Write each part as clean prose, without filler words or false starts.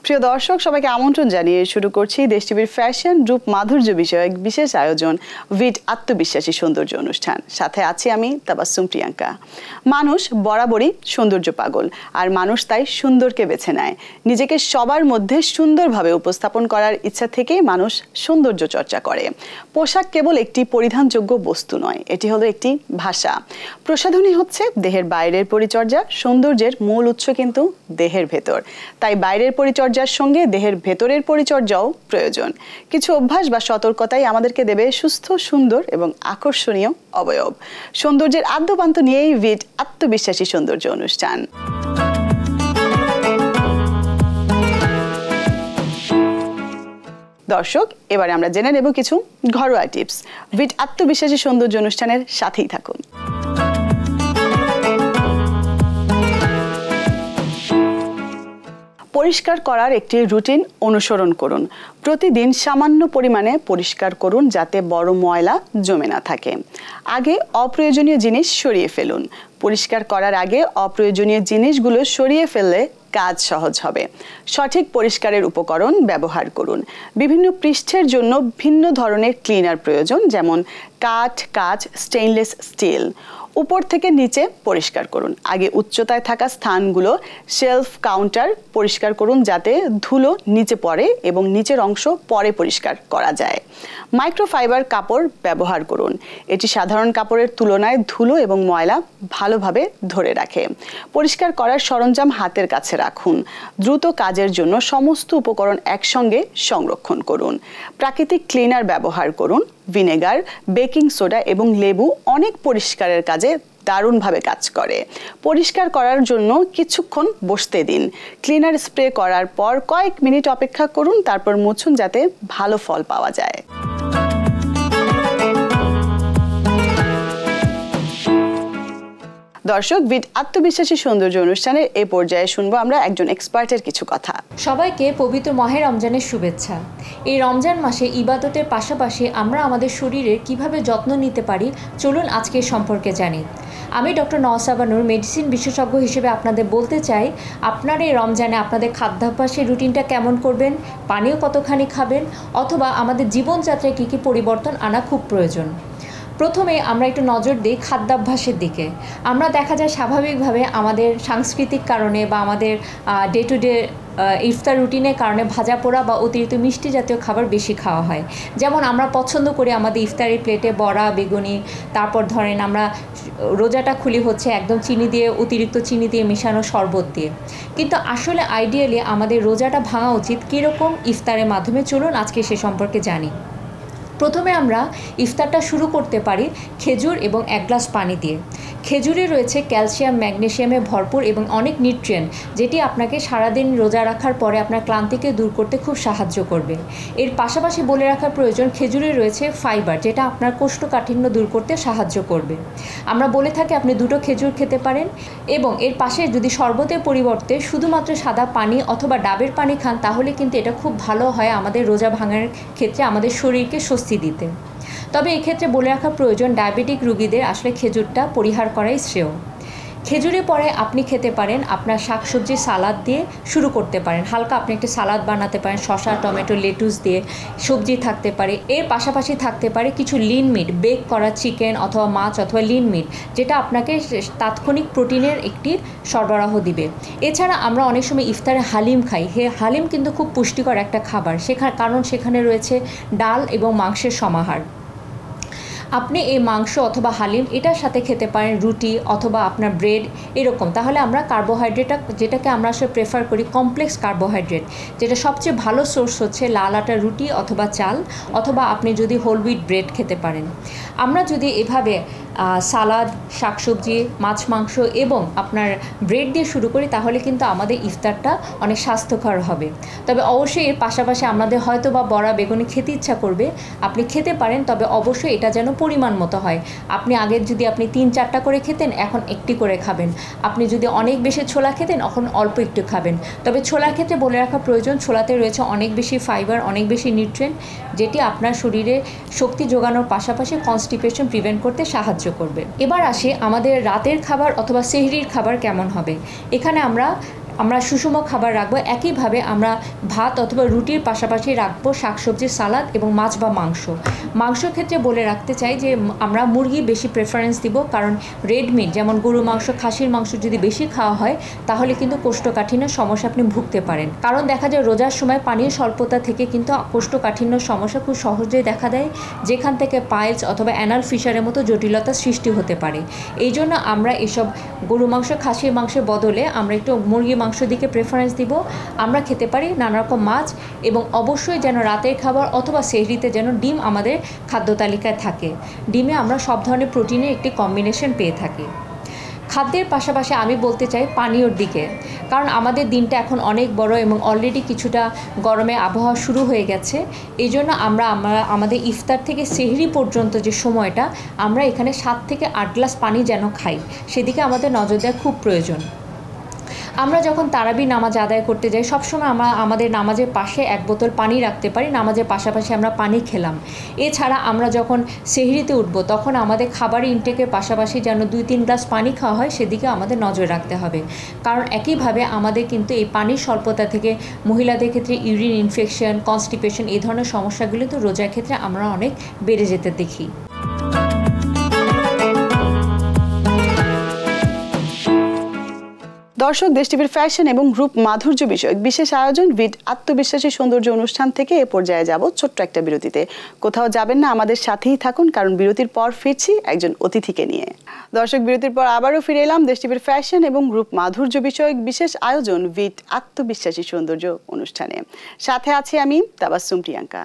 প্রিয় দর্শক সবাইকে আমন্ত্রণ জানিয়ে শুরু করছি দেশ টিভির ফ্যাশন রূপ মাধুর্য বিষয়ক বিশেষ আয়োজন ভিট আত্মবিশ্বাসী সৌন্দর্য অনুষ্ঠান। সাথে আছি আমি তাবাসসুম প্রিয়াঙ্কা। মানুষ বরাবরই সৌন্দর্য পাগল, আর মানুষ তাই সুন্দরকে বেছে নেয়। নিজেকে সবার মধ্যে সুন্দরভাবে উপস্থাপন করার ইচ্ছা থেকেই মানুষ সৌন্দর্য চর্চা করে। পোশাক কেবল একটি পরিধানযোগ্য বস্তু নয়, এটি হলো একটি ভাষা। প্রসাধনী হচ্ছে দেহের বাইরের পরিচর্যা, সৌন্দর্যের মূল উৎস কিন্তু দেহের ভেতর। তাই বাইরের পরিচর্যার সঙ্গে দেহের ভেতরের পরিচর্যাও প্রয়োজন। কিছু অভ্যাস বা সতর্কতাই আমাদেরকে দেবে সুস্থ, সুন্দর এবং আকর্ষণীয় অবয়ব। সৌন্দর্যের আদ্যপান্ত নিয়েই ভিট আত্মবিশ্বাসী সৌন্দর্য অনুষ্ঠান। দর্শক, এবারে আমরা জেনে নেব কিছু ঘরোয়া টিপস। ভিট আত্মবিশ্বাসী সৌন্দর্য অনুষ্ঠানের সাথেই থাকুন। পরিষ্কার করার একটি রুটিন অনুসরণ করুন। প্রতিদিন সামান্য পরিমাণে পরিষ্কার করুন যাতে বড় ময়লা জমে না থাকে। আগে অপ্রয়োজনীয় জিনিস সরিয়ে ফেলুন। পরিষ্কার করার আগে অপ্রয়োজনীয় জিনিসগুলো সরিয়ে ফেললে কাজ সহজ হবে। সঠিক পরিষ্কারের উপকরণ ব্যবহার করুন। বিভিন্ন পৃষ্ঠের জন্য ভিন্ন ধরনের ক্লিনার প্রয়োজন, যেমন কাঁচ, স্টেইনলেস স্টিল। উপর থেকে নিচে পরিষ্কার করুন। আগে উচ্চতায় থাকা স্থানগুলো, শেলফ, কাউন্টার পরিষ্কার করুন যাতে ধুলো নিচে পড়ে এবং নিচের অংশ পরে পরিষ্কার করা যায়। মাইক্রোফাইবার কাপড় ব্যবহার করুন। এটি সাধারণ কাপড়ের তুলনায় ধুলো এবং ময়লা ভালোভাবে ধরে রাখে। পরিষ্কার করার সরঞ্জাম হাতের কাছে রাখুন। দ্রুত কাজের জন্য সমস্ত উপকরণ একসঙ্গে সংরক্ষণ করুন। প্রাকৃতিক ক্লিনার ব্যবহার করুন। ভিনেগার, বেকিং সোডা এবং লেবু অনেক পরিষ্কারের কাজে দারুণভাবে কাজ করে। পরিষ্কার করার জন্য কিছুক্ষণ বসতে দিন। ক্লিনার স্প্রে করার পর কয়েক মিনিট অপেক্ষা করুন, তারপর মুছুন যাতে ভালো ফল পাওয়া যায়। দর্শক, ভিট আত্মবিশ্বাসী সৌন্দর্য অনুষ্ঠানের এ পর্যায়ে শুনবো আমরা একজন এক্সপার্টের কিছু কথা। সবাইকে পবিত্র মাহে রমজানের শুভেচ্ছা। এই রমজান মাসে ইবাদতের পাশাপাশি আমরা আমাদের শরীরের কিভাবে যত্ন নিতে পারি, চলুন আজকে সম্পর্কে জানি। আমি ডক্টর নওসাবা নূর, মেডিসিন বিশেষজ্ঞ হিসেবে আপনাদের বলতে চাই, আপনার এই রমজানে আপনাদের খাদ্যাভ্যাসের রুটিনটা কেমন করবেন, পানীয় কতখানি খাবেন, অথবা আমাদের জীবনযাত্রায় কী কী পরিবর্তন আনা খুব প্রয়োজন। প্রথমে আমরা একটু নজর দিই খাদ্যাভ্যাসের দিকে। আমরা দেখা যায় স্বাভাবিকভাবে আমাদের সাংস্কৃতিক কারণে বা আমাদের ডে টু ডে ইফতার রুটিনের কারণে ভাজা পোড়া বা অতিরিক্ত মিষ্টি জাতীয় খাবার বেশি খাওয়া হয়। যেমন আমরা পছন্দ করি আমাদের ইফতারের প্লেটে বড়া, বেগুনি, তারপর ধরেন আমরা রোজাটা খুলি হচ্ছে একদম চিনি দিয়ে, অতিরিক্ত চিনি দিয়ে মেশানো শরবত দিয়ে। কিন্তু আসলে আইডিয়ালি আমাদের রোজাটা ভাঙা উচিত কীরকম ইফতারের মাধ্যমে, চলুন আজকে সে সম্পর্কে জানি। প্রথমে আমরা ইফতারটা শুরু করতে পারি খেজুর এবং 1 গ্লাস পানি দিয়ে। খেজুরে রয়েছে ক্যালসিয়াম, ম্যাগনেসিয়ামে ভরপুর এবং অনেক নিউট্রিয়েন্ট, যেটি আপনাকে সারাদিন রোজা রাখার পরে আপনার ক্লান্তিকে দূর করতে খুব সাহায্য করবে। এর পাশাপাশি বলে রাখার প্রয়োজন, খেজুরে রয়েছে ফাইবার, যেটা আপনার কোষ্ঠকাঠিন্য দূর করতে সাহায্য করবে। আমরা বলে থাকি আপনি 2টো খেজুর খেতে পারেন, এবং এর পাশে যদি শরবতের পরিবর্তে শুধুমাত্র সাদা পানি অথবা ডাবের পানি খান, তাহলে কিন্তু এটা খুব ভালো হয় আমাদের রোজা ভাঙার ক্ষেত্রে আমাদের শরীরকে স্বস্তি দিতে। তবে এক্ষেত্রে বলে রাখা প্রয়োজন, ডায়াবেটিক রোগীদের আসলে খেজুরটা পরিহার করাই শ্রেয়। খেজুরে পরে আপনি খেতে পারেন আপনার শাকসবজি সালাদ দিয়ে শুরু করতে পারেন। হালকা আপনি একটা সালাদ বানাতে পারেন, শসা, টমেটো, লেটুস দিয়ে সবজি থাকতে পারে। এর পাশাপাশি থাকতে পারে কিছু লিন মিট, বেক করা চিকেন অথবা মাছ অথবা লিন মিট, যেটা আপনাকে তাৎক্ষণিক প্রোটিনের একটি সরবরাহ দিবে। এছাড়া আমরা অনেক সময় ইফতারে হালিম খাই। হালিম কিন্তু খুব পুষ্টিকর একটা খাবার, কারণ সেখানে রয়েছে ডাল এবং মাংসের সমাহার। আপনি এই মাংস অথবা হালিম এটার সাথে খেতে পারেন রুটি অথবা আপনার ব্রেড এরকম। তাহলে আমরা কার্বোহাইড্রেটটা, যেটাকে আমরা আসলে প্রেফার করি কমপ্লেক্স কার্বোহাইড্রেট, যেটা সবচেয়ে ভালো সোর্স হচ্ছে লাল আটার রুটি অথবা চাল, অথবা আপনি যদি হোল হুইট ব্রেড খেতে পারেন। আমরা যদি এভাবে সালাদ, শাকসবজি, মাছ, মাংস এবং আপনার ব্রেড দিয়ে শুরু করি, তাহলে কিন্তু আমাদের ইফতারটা অনেক স্বাস্থ্যকর হবে। তবে অবশ্যই এর পাশাপাশি আমাদের হয়তো বা বড়া, বেগুনি খেতে ইচ্ছা করবে, আপনি খেতে পারেন, তবে অবশ্যই এটা যেন পরিমাণ মতো হয়। আপনি আগে যদি আপনি 3-4টা করে খেতেন, এখন একটি করে খাবেন। আপনি যদি অনেক বেশি ছোলা খেতেন, এখন অল্প একটু খাবেন। তবে ছোলার ক্ষেত্রে বলে রাখা প্রয়োজন, ছোলাতে রয়েছে অনেক বেশি ফাইবার, অনেক বেশি নিউট্রিয়েন্ট, যেটি আপনার শরীরে শক্তি যোগানোর পাশাপাশি কনস্টিপেশন প্রিভেন্ট করতে সাহায্য করবে। এবার আসি আমাদের রাতের খাবার অথবা সেহরির খাবার কেমন হবে। এখানে আমরা আমরা সুষম খাবার রাখবো। একইভাবে আমরা ভাত অথবা রুটির পাশাপাশি রাখবো শাকসবজি, সালাদ এবং মাছ বা মাংস। মাংসের ক্ষেত্রে বলে রাখতে চাই যে আমরা মুরগি বেশি প্রেফারেন্স দিব, কারণ রেড মিট যেমন গরু মাংস, খাসির মাংস যদি বেশি খাওয়া হয় তাহলে কিন্তু কোষ্ঠকাঠিন্যের সমস্যা আপনি ভুগতে পারেন। কারণ দেখা যায় রোজার সময় পানির স্বল্পতা থেকে কিন্তু কোষ্ঠকাঠিন্যর সমস্যা খুব সহজেই দেখা দেয়, যেখান থেকে পাইলস অথবা অ্যানাল ফিশারের মতো জটিলতা সৃষ্টি হতে পারে। এই জন্য আমরা এসব গরু মাংস, খাসির মাংসের বদলে আমরা একটু মুরগি মাংস দিকে প্রেফারেন্স দিব। আমরা খেতে পারি নানা রকম মাছ, এবং অবশ্যই যেন রাতের খাবার অথবা সেহরিতে যেন ডিম আমাদের খাদ্য তালিকায় থাকে। ডিমে আমরা সব ধরনের প্রোটিনের একটি কম্বিনেশন পেয়ে থাকি। খাদ্যের পাশাপাশি আমি বলতে চাই পানীয়র দিকে, কারণ আমাদের দিনটা এখন অনেক বড় এবং অলরেডি কিছুটা গরমে আবহাওয়া শুরু হয়ে গেছে। এই জন্য আমরা আমাদের ইফতার থেকে সেহরি পর্যন্ত যে সময়টা, আমরা এখানে 7 থেকে 8 গ্লাস পানি যেন খাই, সেদিকে আমাদের নজর দেওয়া খুব প্রয়োজন। আমরা যখন তারাবি নামাজ আদায় করতে যাই সবসময় আমরা আমাদের নামাজের পাশে 1 বোতল পানি রাখতে পারি, নামাজের পাশাপাশি আমরা পানি খেলাম। এছাড়া আমরা যখন সেহরিতে উঠব তখন আমাদের খাবার ইনটেকের পাশাপাশি যেন 2-3 গ্লাস পানি খাওয়া হয়, সেদিকে আমাদের নজর রাখতে হবে। কারণ একইভাবে আমাদের কিন্তু এই পানির স্বল্পতা থেকে মহিলাদের ক্ষেত্রে ইউরিন ইনফেকশন, কনস্টিপেশন এই ধরনের সমস্যাগুলো তো রোজার ক্ষেত্রে আমরা অনেক বেড়ে যেতে দেখি। দর্শক, দেশ টিভির ফ্যাশন এবং রূপ মাধুর্য বিষয়ক বিশেষ আয়োজন ভিট আত্মবিশ্বাসী সৌন্দর্য অনুষ্ঠান থেকে এ পর্যায়ে যাব ছোট্ট একটা বিরতিতে। কোথাও যাবেন না, আমাদের সাথেই থাকুন, কারণ বিরতির পর ফিরছি একজন অতিথিকে নিয়ে। দর্শক, বিরতির পর আবারও ফিরে এলাম দেশ টিভির ফ্যাশন এবং রূপ মাধুর্য বিষয়ক বিশেষ আয়োজন ভিট আত্মবিশ্বাসী সৌন্দর্য অনুষ্ঠানে। সাথে আছি আমি তাবাসসুম প্রিয়াঙ্কা।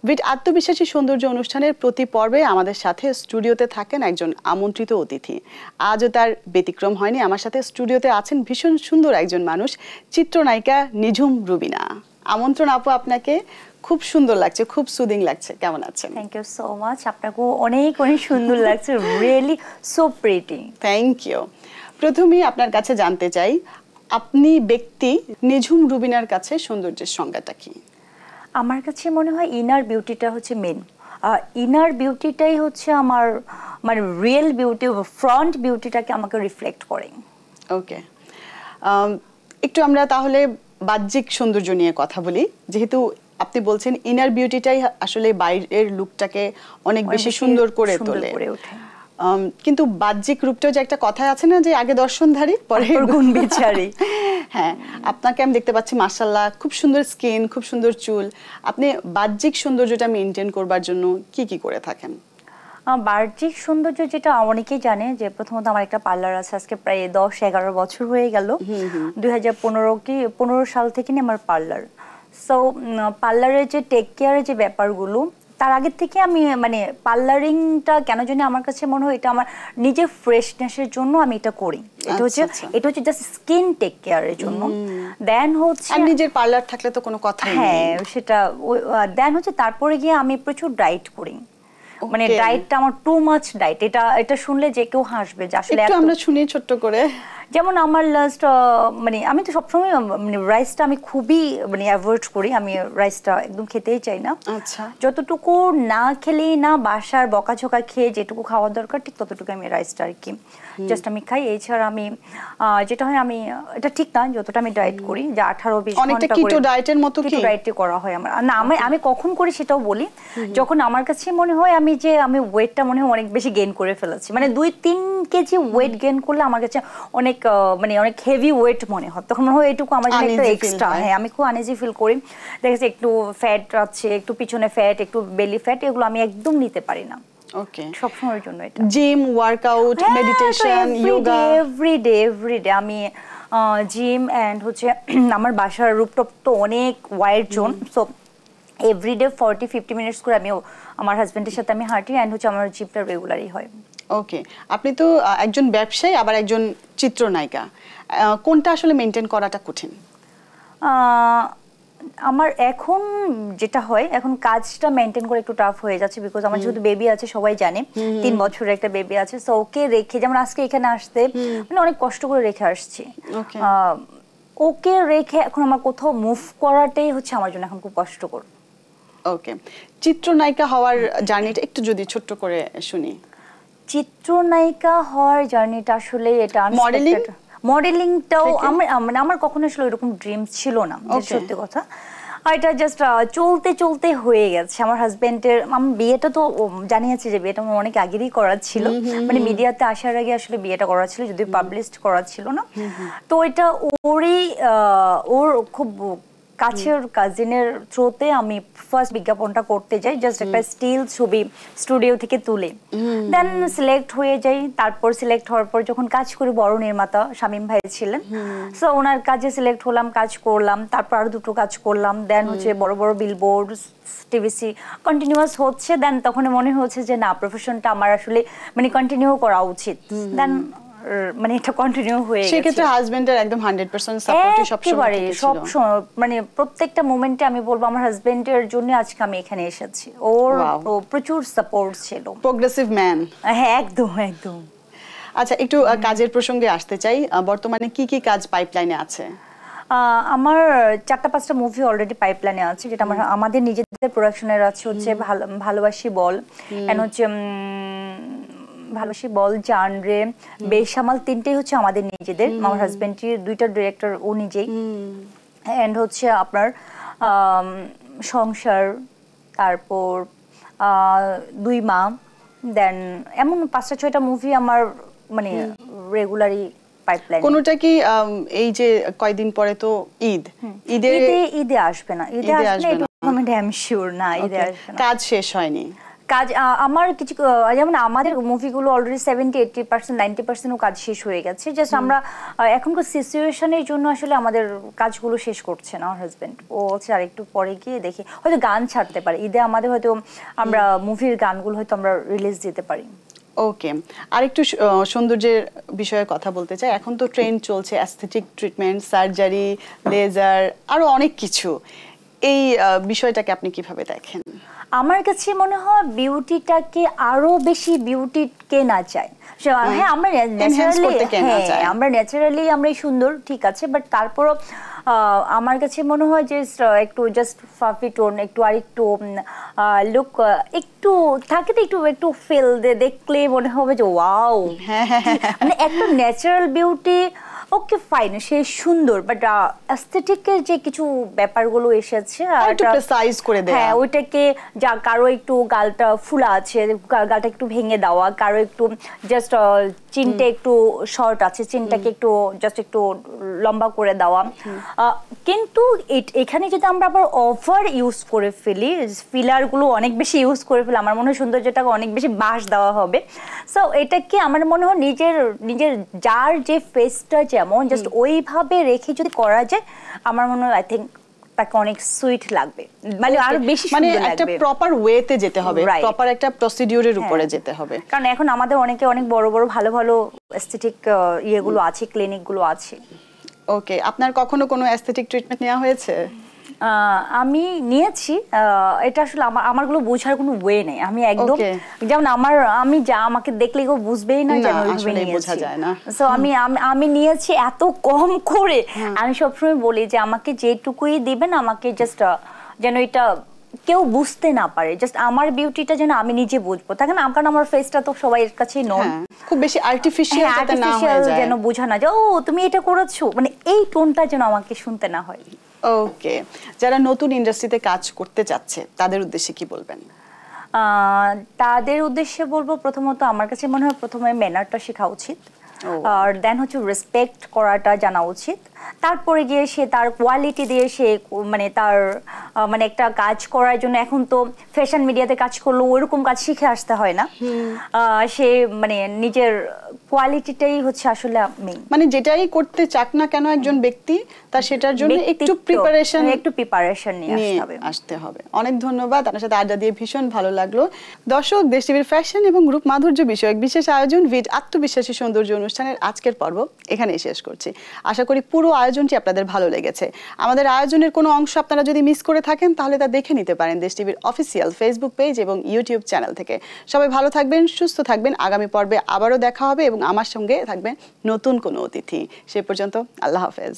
ভিট আত্মবিশ্বাসী সৌন্দর্য অনুষ্ঠানের প্রতি পর্বে আমাদের সাথে স্টুডিওতে থাকেন একজন আমন্ত্রিত অতিথি। আজও তার ব্যতিক্রম হয়নি, আমার সাথে স্টুডিওতে আছেন ভীষণ সুন্দর একজন মানুষ, চিত্রনায়িকা নিঝুম রুবিনা। আমন্ত্রণ আপু আপনাকে। খুব সুন্দর লাগছে, খুব সুদিং লাগছে। কেমন আছেন? Thank you so much. আপনাকেও অনেক অনেক সুন্দর লাগছে, really so pretty. Thank you. প্রথমেই আপনার কাছে জানতে চাই, আপনি ব্যক্তি নিঝুম রুবিনার কাছে সৌন্দর্যের সংজ্ঞাটা কি? আমার কাছে মনে হয় ইনার বিউটিটা হচ্ছে মেন। ইনার বিউটিটাই হচ্ছে আমার মানে রিয়েল বিউটি, ফ্রন্ট বিউটিটাকে আমাকে রিফ্লেক্ট করে। ওকে, একটু আমরা তাহলে বাহ্যিক সৌন্দর্য নিয়ে কথা বলি। যেহেতু আপনি বলছেন ইনার বিউটিটাই আসলে বাইরের লুকটাকে অনেক বেশি সুন্দর করে তোলে, কিন্তু বাহ্যিক রূপটাও যে একটা কথা আছে না, যে আগে দর্শনধারী পরে গুণ বিচারী। হ্যাঁ, আপনাকে আমি দেখতে পাচ্ছি মাশাআল্লাহ, খুব সুন্দর স্কিন, খুব সুন্দর চুল। আপনি বাহ্যিক সৌন্দর্যটা মেনটেন করবার জন্য কি কি করে থাকেন? বাহ্যিক সৌন্দর্য যেটা অনেকেই জানে, যে প্রথমত আমার একটা পার্লার আছে, আজকে প্রায় 10-11 বছর হয়ে গেল। 2015 সাল থেকে নিয়ে আমার পার্লার। সো পার্লারের যে টেক কেয়ারের যে ব্যাপারগুলো, তার আগের থেকে আমি মানে পার্লারিংটা কেন জানি আমার কাছে মনে হয় এটা আমার নিজের ফ্রেশনেসের জন্য আমি এটা করি। এটা হচ্ছে জাস্ট স্কিন টেক কেয়ারের জন্য। দেন হচ্ছে নিজের পার্লার থাকলে তো কোনো কথা নেই। হ্যাঁ, সেটা দেন হচ্ছে তারপরে গিয়ে আমি প্রচুর ডায়েট করি। মানে ডায়েটটা আমার টু মাচ ডায়েট। এটা শুনলে যে কেউ হাসবে, যে আসলে একটু আমরা শুনি ছোট্ট করে। যেমন আমার লাস্ট মানে আমি তো সবসময় মানে রাইসটা আমি খুবই মানে অ্যাভয়েড করি, আমি রাইসটা একদম খেতেই চাই না। আচ্ছা, যতটুকু না খেলেই না, বাসার বকাঝকা খেয়ে যেটুকু খাওয়ার দরকার ঠিক ততটুকু আমি রাইসটা আর কি জাস্ট আমি খাই। এছাড়া আমি যেটা হয়, আমি এটা ঠিক না যতটা আমি ডায়েট করি, যে 18-20 ঘন্টা করে কিটো ডায়েটের মতো কি ডায়েটে করা হয় আমার না। আমি কখন করি সেটাও বলি, যখন আমার কাছে মনে হয় আমি ওয়েটটা মনে হয় অনেক বেশি গেইন করে ফেলেছি, মানে 2-3 কেজি ওয়েট গেইন করলে আমার কাছে অনেক মানে অনেক হেভি ওয়েট মনে হয়, তখন মনে হয় এটুকু আমার জন্য একটা এক্সট্রা। হ্যাঁ, আমি খুব আনইজি ফিল করি। দেখেছি একটু ফ্যাট আছে, একটু পিছনে ফ্যাট, একটু বেলি ফ্যাট, এগুলো আমি একদম নিতে পারি না। ওকে, সব সময়ের জন্য এটা gym, workout, meditation, yoga everyday আমি জিম এন্ড হচ্ছে আমার বাসার রুফটপ তো অনেক wide zone, so everyday 40-50 minutes করে আমি আমার হাজবেন্ডের সাথে আমি হাঁটি, এন্ড হচ্ছে আমার জিমটা রেগুলারই হয়। ওকে, আপনি তো একজন ব্যবসায়ী আবার একজন চিত্রনায়িকা, কোনটা আসলে মেইনটেইন করাটা কঠিন? আমার এখন যেটা হয়, এখন কাজটা মেইনটেইন করে একটু টাফ হয়ে যাচ্ছে, বিকজ আমার যেহেতু বেবি আছে, সবাই জানে 3 বছরের একটা বেবি আছে। সো ওকে রেখে, যেমন আজকে এখানে আসতে মানে অনেক কষ্ট করে রেখে আসছি, ওকে রেখে এখন আমার কোথাও মুভ করাটাই হচ্ছে আমার জন্য এখন খুব কষ্টকর। ওকে, চিত্রনায়িকা হওয়ার জার্নিটা একটু যদি ছোট্ট করে শুনি। চিত্রনায়িকা হওয়ার জার্নিটা আসলে এটা মডেলিংটাও মানে আমার কখনো আসলে এরকম ড্রিম ছিল না, সত্যি কথা। আর এটা জাস্ট চলতে চলতে হয়ে গেছে। আমার হাজবেন্ডের, আমার বিয়েটা তো জানিয়েছি যে বিয়েটা আমার অনেক আগেরই করা ছিল, মানে মিডিয়াতে আসার আগে আসলে বিয়েটা করা ছিল, যদিও পাবলিশড করা ছিল না। তো এটা ওর খুব কাছের কাজিনের থ্রুতে আমি ফার্স্ট বিজ্ঞাপনটা করতে যাই, জাস্ট একটা স্টিল ছবি স্টুডিও থেকে তুলে, দেন সিলেক্ট হয়ে যাই। তারপর সিলেক্ট হওয়ার পর যখন কাজ করি, বড় নির্মাতা শামীম ভাই ছিলেন, সো ওনার কাজে সিলেক্ট হলাম, কাজ করলাম, তারপর আরো দুটো কাজ করলাম, দেন হচ্ছে বড় বড় বিলবোর্ড, টিভিসি কন্টিনিউয়াস হচ্ছে। দেন তখন মনে হচ্ছে যে না, প্রফেশনটা আমার আসলে মানে কন্টিনিউ করা উচিত। দেন মানে এটা কন্টিনিউ হয়ে গেছে। সেক্ষেত্রে হাজবেন্ডের একদম 100% সাপোর্টই সবসময় ছিল। মানে প্রত্যেকটা মোমেন্টে আমি বলবো আমার হাজবেন্ডের জন্য আজকে আমি এখানে এসেছি। ওর প্রচুর সাপোর্ট ছিল। Progressive man. হ্যাঁ, একদম একদম। আচ্ছা, একটু কাজের প্রসঙ্গে আসতে চাই। বর্তমানে কি কি কাজ পাইপলাইনে আছে? আমার 4-5টা মুভি অলরেডি পাইপলাইনে আছে, যেটা আমাদের নিজেদের প্রোডাকশনের আছে। হচ্ছে ভালোবাসি বল, এন্ড হচ্ছে ভালোবাসি বল, জানরে, বেসামাল, তিনটেই হচ্ছে আমাদের নিজেদের। আমার হাজবেন্ডের, দুইটা ডিরেক্টর ও নিজেই। এন্ড হচ্ছে আপনার সংসার, তারপর 2 মা, দেন এমন 5টা-6টা মুভি আমার মানে রেগুলারই পাইপলাইন। কোনটা কি এই যে কয়দিন পরে তো ঈদে আসবে না? ঈদে আসবে না, আমি ড্যাম শিওর না ঈদে আসবে না। কাজ শেষ হয়নি। কাজ আমার কিছু, যেমন আমাদের মুভিগুলো অলরেডি 70-80%, 90% কাজ শেষ হয়ে গেছে। জাস্ট আমরা এখনকার সিচুয়েশনের জন্য আসলে আমাদের কাজগুলো শেষ করছে না। আমার হাজবেন্ড ও হচ্ছে আর একটু পরে গিয়ে দেখি হয়তো গান ছাড়তে পারে ঈদে, আমাদের হয়তো আমরা মুভির গানগুলো হয়তো আমরা রিলিজ দিতে পারি। ওকে, আরেকটু সৌন্দর্যের বিষয়ে কথা বলতে চাই। এখন তো ট্রেন্ড চলছে অ্যাস্থেটিক ট্রিটমেন্ট, সার্জারি, লেজার, আরো অনেক কিছু। এই বিষয়টাকে আপনি কিভাবে দেখেন? আমার কাছে মনে হয় বিউটিটাকে আরো বেশি বিউটি কে না চায়। হ্যাঁ, আমরা ন্যাচারালি আমরাই সুন্দর, ঠিক আছে, বাট তারপরও আমার কাছে মনে হয় যে একটু জাস্ট ফাফি টোন, একটু আর একটু লুক একটু থাকে, তো একটু ফিল দেখলে মনে হবে যে ওয়াও, মানে একটা ন্যাচারাল বিউটি। ওকে ফাইন, সে সুন্দর, বাট অ্যাস্থেটিকের যে কিছু ব্যাপারগুলো এসেছে একটু প্রিসাইজ করে দেয়া, হ্যাঁ, ওইটাকে যা কারো একটু গালটা ফুলা আছে, গালটা একটু ভেঙে দেওয়া, কারো একটু জাস্ট চিনটা একটু শর্ট আছে, চিনটাকে একটু জাস্ট একটু লম্বা করে দেওয়া। কিন্তু এখানে যদি আমরা আবার ওভার ইউজ করে ফেলি, ফিলারগুলো অনেক বেশি ইউজ করে ফেলি, আমার মনে হয় সৌন্দর্যটাকে অনেক বেশি বাস দেওয়া হবে। সো এটাকে আমার মনে হয় নিজের যার যে ফেসটা যেমন জাস্ট ওইভাবে রেখে যদি করা যায়, আমার মনে হয় আই থিঙ্ক তাকে অনেক সুইট লাগবে, মানে আরো বেশি সুন্দর লাগবে। একটা প্রপার ওয়েতে যেতে হবে, প্রপার একটা প্রসিডিউরের উপরে যেতে হবে। কারণ এখন আমাদের অনেক বড় বড় ভালো ভালো অ্যাস্থেটিক ইয়েগুলো আছে, ক্লিনিকগুলো আছে। ওকে, আপনার কখনো কোনো অ্যাস্থেটিক ট্রিটমেন্ট নেওয়া হয়েছে? আমি নিয়েছি। এটা আসলে আমারগুলো বোঝার কোনো ওয়ে নেই। আমি একদম যেমন আমি আমাকে দেখলে কেউ বুঝবেই না যে আমি ওইভাবে নিয়েছি। সো আমি নিয়েছি এত কম করে। আমি সবসময় বলি যে আমাকে যেটুকুই দিবেন, আমাকে জাস্ট যেন এটা কেউ বুঝতে না পারে, জাস্ট আমার বিউটিটা যেন আমি নিজে বুঝবো। তাকে না, কারণ আমার ফেসটা তো সবাই কাছেই নন, খুব বেশি আর্টিফিশিয়াল যেন বোঝা না যে ও তুমি এটা করেছো, মানে এই টোনটা যেন আমাকে শুনতে না হয়। ওকে, যারা নতুন ইন্ডাস্ট্রিতে কাজ করতে চাচ্ছে তাদের উদ্দেশ্যে কি বলবেন? তাদের উদ্দেশ্যে বলবো, প্রথমত আমার কাছে মনে হয় প্রথমে ম্যানারটা শেখা উচিত, আর দেন হচ্ছে রেসপেক্ট করাটা জানা উচিত। তারপরে গিয়ে সে তার কোয়ালিটি দিয়ে সে মানে তার মানে একটা কাজ করার জন্য, এখন তো ফ্যাশন মিডিয়াতে কাজ করলেও ওইরকম কাজ শিখে আসতে হয় না। সে মানে নিজের কোয়ালিটিটাই হচ্ছে আসলে মেইন, মানে যেটাই করতে চাক না কেন একজন ব্যক্তি, তার সেটার জন্য একটু প্রিপারেশন নিয়ে আসতে হবে। অনেক ধন্যবাদ, আপনার সাথে আড্ডা দিয়ে ভীষণ ভালো লাগলো। দর্শক, দেশ টিভির ফ্যাশন এবং গ্রুপ মাধুর্য বিষয়ক বিশেষ আয়োজন ভিড আত্মবিশ্বাসী সৌন্দর্য অনুষ্ঠানের আজকের পর্ব এখানেই শেষ করছি। আশা করি পুরো আয়োজনটি আপনাদের ভালো লেগেছে। আমাদের আয়োজনের কোনো অংশ আপনারা যদি মিস করে থাকেন তাহলে তা দেখে নিতে পারেন দেশ টিভির অফিসিয়াল ফেসবুক পেজ এবং ইউটিউব চ্যানেল থেকে। সবাই ভালো থাকবেন, সুস্থ থাকবেন। আগামী পর্বে আবারও দেখা হবে এবং আমার সঙ্গে থাকবেন নতুন কোনো অতিথি। সে পর্যন্ত আল্লাহ হাফেজ।